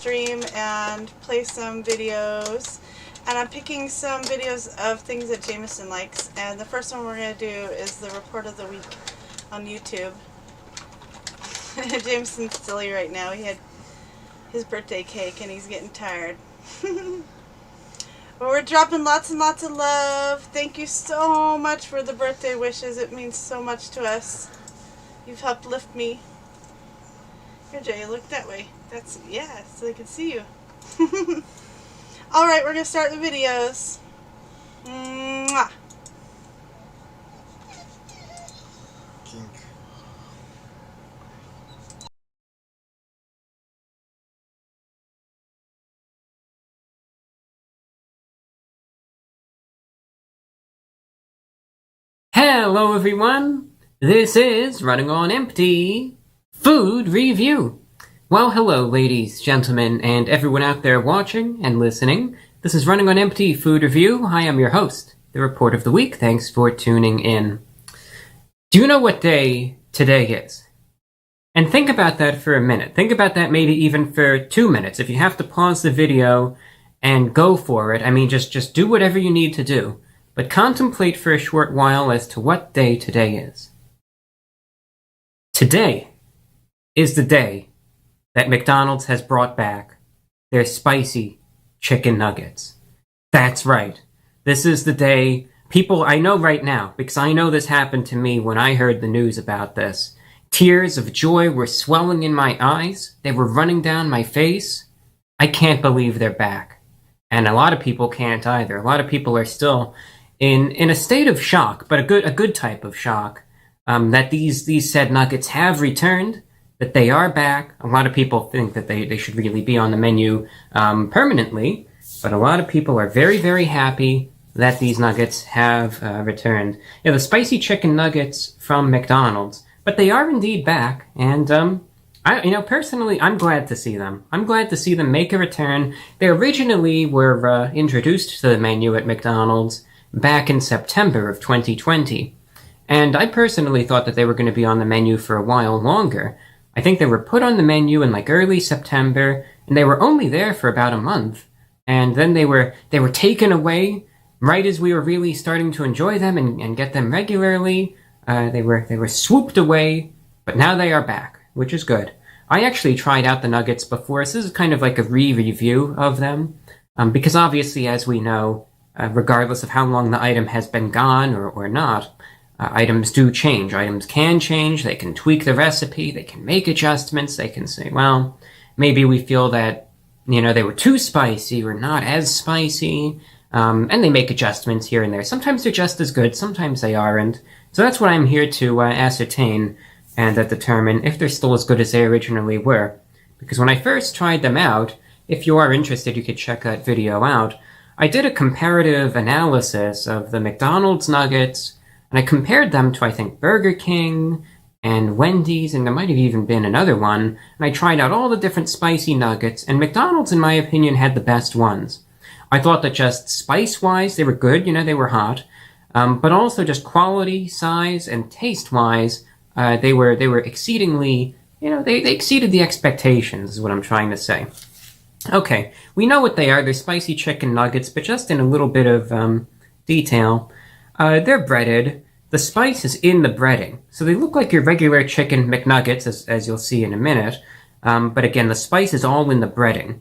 stream and play some videos. And I'm picking some videos of things that Jameson likes. And the first one we're going to do is the report of the week on YouTube. Jameson's silly right now. He had his birthday cake and he's getting tired. But we're dropping lots and lots of love. Thank you so much for the birthday wishes. It means so much to us. You've helped lift me. Here, Jay, look that way. That's, yeah, so they can see you. Alright, we're going to start the videos. Mwah. Kink. Hello everyone, this is Running on Empty Food Review. Well, hello ladies, gentlemen, and everyone out there watching and listening. This is Running on Empty Food Review. I am your host, the Report of the Week. Thanks for tuning in. Do you know what day today is? And think about that for a minute. Think about that maybe even for 2 minutes. If you have to pause the video and go for it, I mean, just do whatever you need to do. But contemplate for a short while as to what day today is. Today is the day that McDonald's has brought back their spicy chicken nuggets. That's right. This is the day people, I know right now, because I know this happened to me when I heard the news about this. Tears of joy were swelling in my eyes. They were running down my face. I can't believe they're back. And a lot of people can't either. A lot of people are still in a state of shock, but a good type of shock, that these said nuggets have returned, that they are back. A lot of people think that they should really be on the menu permanently, but a lot of people are very, very happy that these nuggets have returned. Yeah, the spicy chicken nuggets from McDonald's, but they are indeed back, and personally, I'm glad to see them. I'm glad to see them make a return. They originally were introduced to the menu at McDonald's back in September of 2020. And I personally thought that they were going to be on the menu for a while longer. I think they were put on the menu in like early September, and they were only there for about a month. And then they were taken away right as we were really starting to enjoy them and get them regularly. They were swooped away, but now they are back, which is good. I actually tried out the nuggets before, so this is kind of like a re-review of them. Because obviously, as we know, regardless of how long the item has been gone or not, items do change. Items can change, they can tweak the recipe, they can make adjustments, they can say, well, maybe we feel that, they were too spicy or not as spicy, and they make adjustments here and there. Sometimes they're just as good, sometimes they aren't. So that's what I'm here to ascertain and determine if they're still as good as they originally were. Because when I first tried them out, if you are interested, you could check that video out. I did a comparative analysis of the McDonald's nuggets, and I compared them to, I think, Burger King and Wendy's, and there might have even been another one, and I tried out all the different spicy nuggets, and McDonald's, in my opinion, had the best ones. I thought that just spice-wise, they were good, they were hot, but also just quality, size, and taste-wise, they were exceedingly, they exceeded the expectations, is what I'm trying to say. Okay, we know what they are. They're spicy chicken nuggets, but just in a little bit of detail. They're breaded. The spice is in the breading. So they look like your regular chicken McNuggets, as you'll see in a minute. But again, the spice is all in the breading.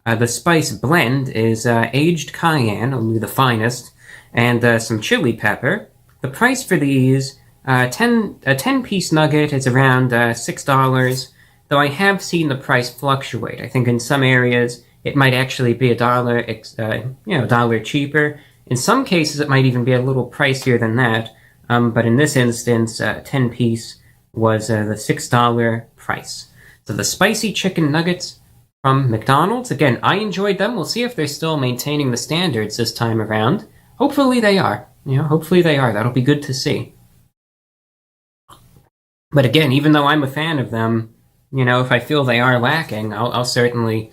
The spice blend is aged cayenne, only the finest, and some chili pepper. The price for these, a 10-piece nugget is around $6. Though I have seen the price fluctuate. I think in some areas it might actually be $1 cheaper. In some cases it might even be a little pricier than that. But in this instance, 10-piece was the $6 price. So the spicy chicken nuggets from McDonald's. Again, I enjoyed them. We'll see if they're still maintaining the standards this time around. Hopefully they are. Hopefully they are. That'll be good to see. But again, even though I'm a fan of them, if I feel they are lacking, I'll certainly...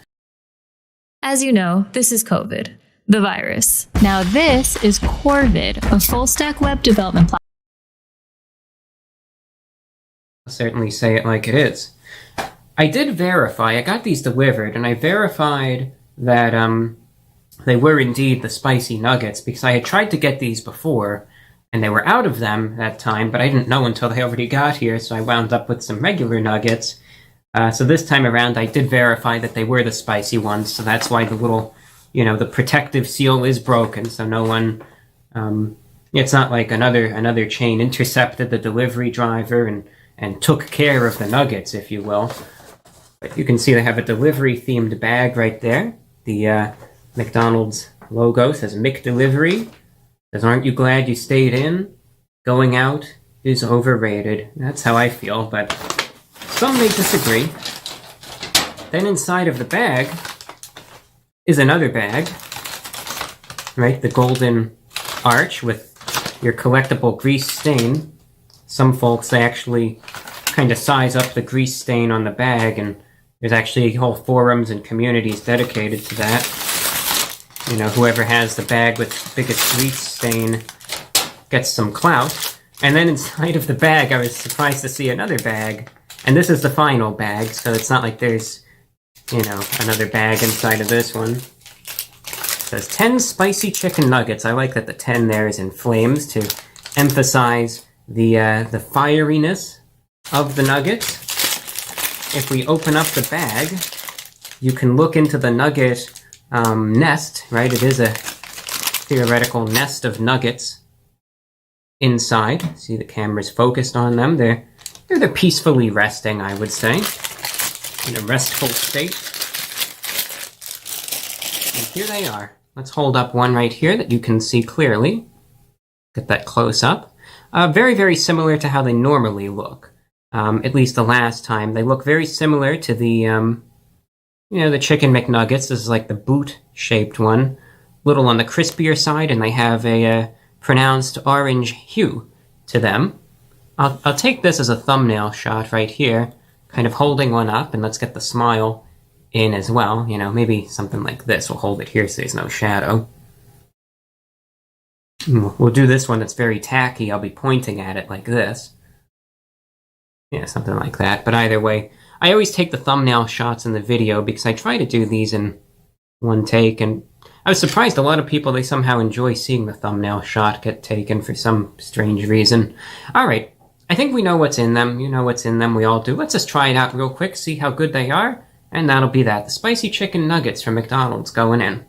As you know, this is COVID, the virus. Now this is Corvid, a full-stack web development platform. I'll certainly say it like it is. I did verify. I got these delivered, and I verified that they were indeed the spicy nuggets, because I had tried to get these before, and they were out of them that time, but I didn't know until they already got here, so I wound up with some regular nuggets. So this time around, I did verify that they were the spicy ones, so that's why the little, the protective seal is broken, so no one, it's not like another chain intercepted the delivery driver and took care of the nuggets, if you will. But you can see they have a delivery-themed bag right there. The McDonald's logo says McDelivery. Says, aren't you glad you stayed in? Going out is overrated. That's how I feel, but some may disagree. Then inside of the bag is another bag, right? The golden arch with your collectible grease stain. Some folks, they actually kind of size up the grease stain on the bag, and there's actually whole forums and communities dedicated to that. Whoever has the bag with the biggest grease stain gets some clout. And then inside of the bag, I was surprised to see another bag. And this is the final bag, so it's not like there's, another bag inside of this one. It says 10 spicy chicken nuggets. I like that the 10 there is in flames to emphasize the fieriness of the nuggets. If we open up the bag, you can look into the nugget nest, right? It is a theoretical nest of nuggets inside. See, the camera's focused on them. They're peacefully resting, I would say, in a restful state. And here they are. Let's hold up one right here that you can see clearly. Get that close up. Very, very similar to how they normally look. At least the last time. They look very similar to the the Chicken McNuggets. This is like the boot-shaped one. Little on the crispier side, and they have a pronounced orange hue to them. I'll take this as a thumbnail shot right here, kind of holding one up, and let's get the smile in as well. Maybe something like this. We'll hold it here so there's no shadow. We'll do this one that's very tacky. I'll be pointing at it like this. Yeah, something like that. But either way, I always take the thumbnail shots in the video because I try to do these in one take, and I was surprised a lot of people, they somehow enjoy seeing the thumbnail shot get taken for some strange reason. Alright, I think we know what's in them. You know what's in them, we all do. Let's just try it out real quick, see how good they are, and that'll be that. The spicy chicken nuggets from McDonald's going in.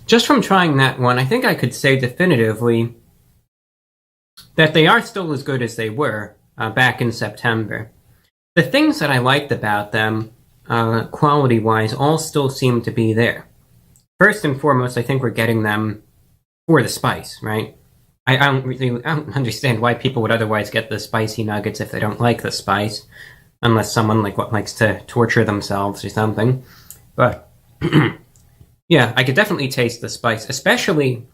Just from trying that one, I think I could say definitively that they are still as good as they were back in September. The things that I liked about them, quality-wise, all still seem to be there. First and foremost, I think we're getting them for the spice, right? I don't understand why people would otherwise get the spicy nuggets if they don't like the spice, unless someone likes to torture themselves or something. But yeah, I could definitely taste the spice, especially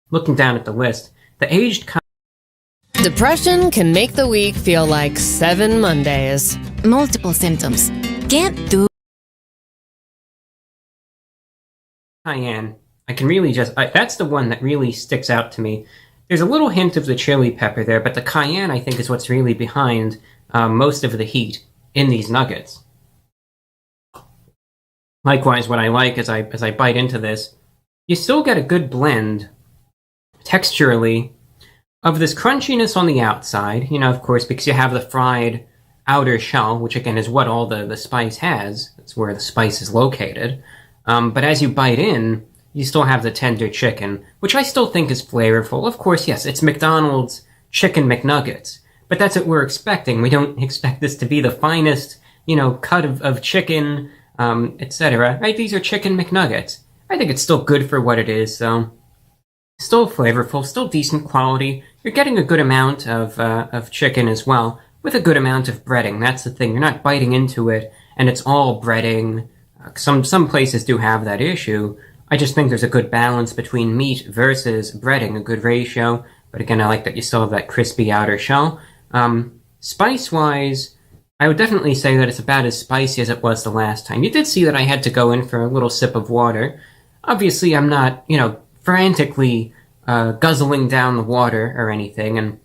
looking down at the list. The aged Depression can make the week feel like 7 Mondays. Multiple symptoms. Can't do. cayenne. I can really that's the one that really sticks out to me. There's a little hint of the chili pepper there, but the cayenne, I think, is what's really behind most of the heat in these nuggets. Likewise, what I like as I bite into this, you still get a good blend, texturally, of this crunchiness on the outside, of course, because you have the fried outer shell, which again is what all the spice has. That's where the spice is located. But as you bite in, you still have the tender chicken, which I still think is flavorful. Of course, yes, it's McDonald's Chicken McNuggets, but that's what we're expecting. We don't expect this to be the finest, cut of chicken, etc. Right? These are Chicken McNuggets. I think it's still good for what it is, so Still flavorful, still decent quality. You're getting a good amount of chicken as well, with a good amount of breading. That's the thing. You're not biting into it, and it's all breading. Some places do have that issue. I just think there's a good balance between meat versus breading, a good ratio. But again, I like that you still have that crispy outer shell. Spice-wise, I would definitely say that it's about as spicy as it was the last time. You did see that I had to go in for a little sip of water. Obviously, I'm not, frantically guzzling down the water or anything, and,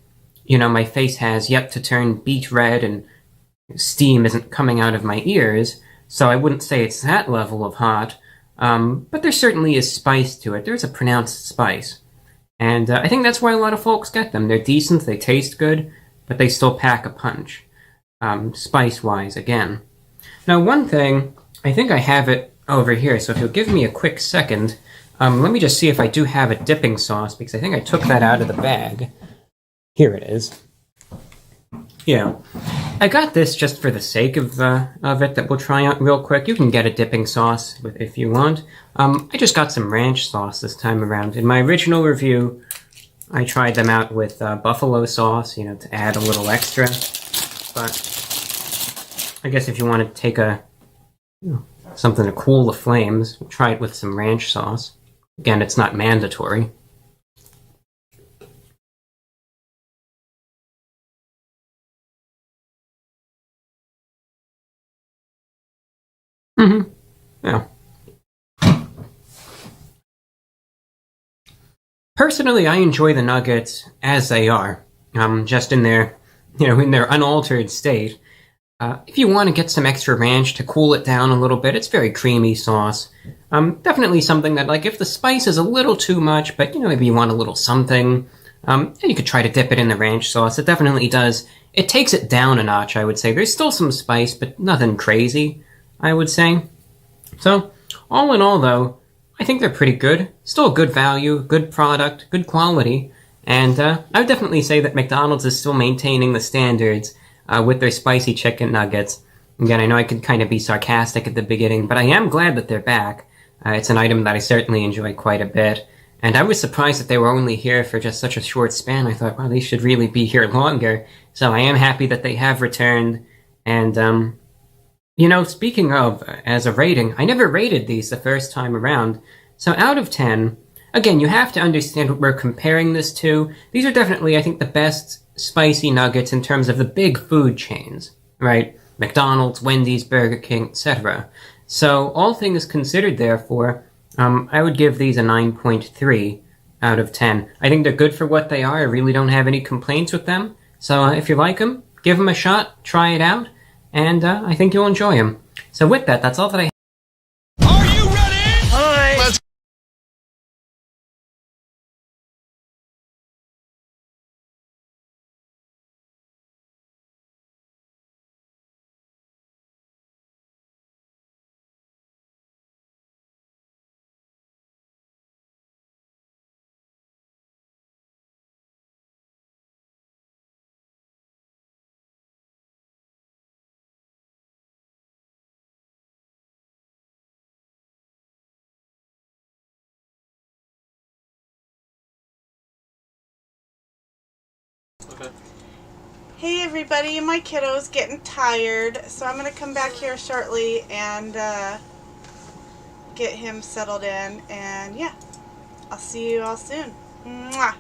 my face has yet to turn beet red and steam isn't coming out of my ears, so I wouldn't say it's that level of hot, but there certainly is spice to it. There's a pronounced spice. And I think that's why a lot of folks get them. They're decent, they taste good, but they still pack a punch, spice-wise, again. Now, one thing, I think I have it over here, so if you'll give me a quick second, let me just see if I do have a dipping sauce, because I think I took that out of the bag. Here it is. Yeah. I got this just for the sake of it that we'll try out real quick. You can get a dipping sauce if you want. I just got some ranch sauce this time around. In my original review, I tried them out with buffalo sauce, to add a little extra. But I guess if you want to take something to cool the flames, we'll try it with some ranch sauce. Again, it's not mandatory. Yeah. Personally, I enjoy the nuggets as they are, just in their, in their unaltered state. If you want to get some extra ranch to cool it down a little bit, it's very creamy sauce. Definitely something that, if the spice is a little too much, but, maybe you want a little something, you could try to dip it in the ranch sauce. It definitely does. It takes it down a notch, I would say. There's still some spice, but nothing crazy, I would say. So, all in all, though, I think they're pretty good. Still a good value, good product, good quality. And I would definitely say that McDonald's is still maintaining the standards with their spicy chicken nuggets. Again, I know I could kind of be sarcastic at the beginning, but I am glad that they're back. It's an item that I certainly enjoy quite a bit. And I was surprised that they were only here for just such a short span. I thought, wow, they should really be here longer. So I am happy that they have returned. And, speaking of, as a rating, I never rated these the first time around. So out of 10, again, you have to understand what we're comparing this to. These are definitely, I think, the best spicy nuggets in terms of the big food chains, right? McDonald's, Wendy's, Burger King, etc. So all things considered, therefore, I would give these a 9.3 out of 10. I think they're good for what they are. I really don't have any complaints with them. So if you like them, give them a shot, try it out, and I think you'll enjoy them. So with that, that's all that I have. Are you ready? Hi. Let's Hey everybody, my kiddo's getting tired, so I'm going to come back here shortly and get him settled in, and yeah, I'll see you all soon. Mwah.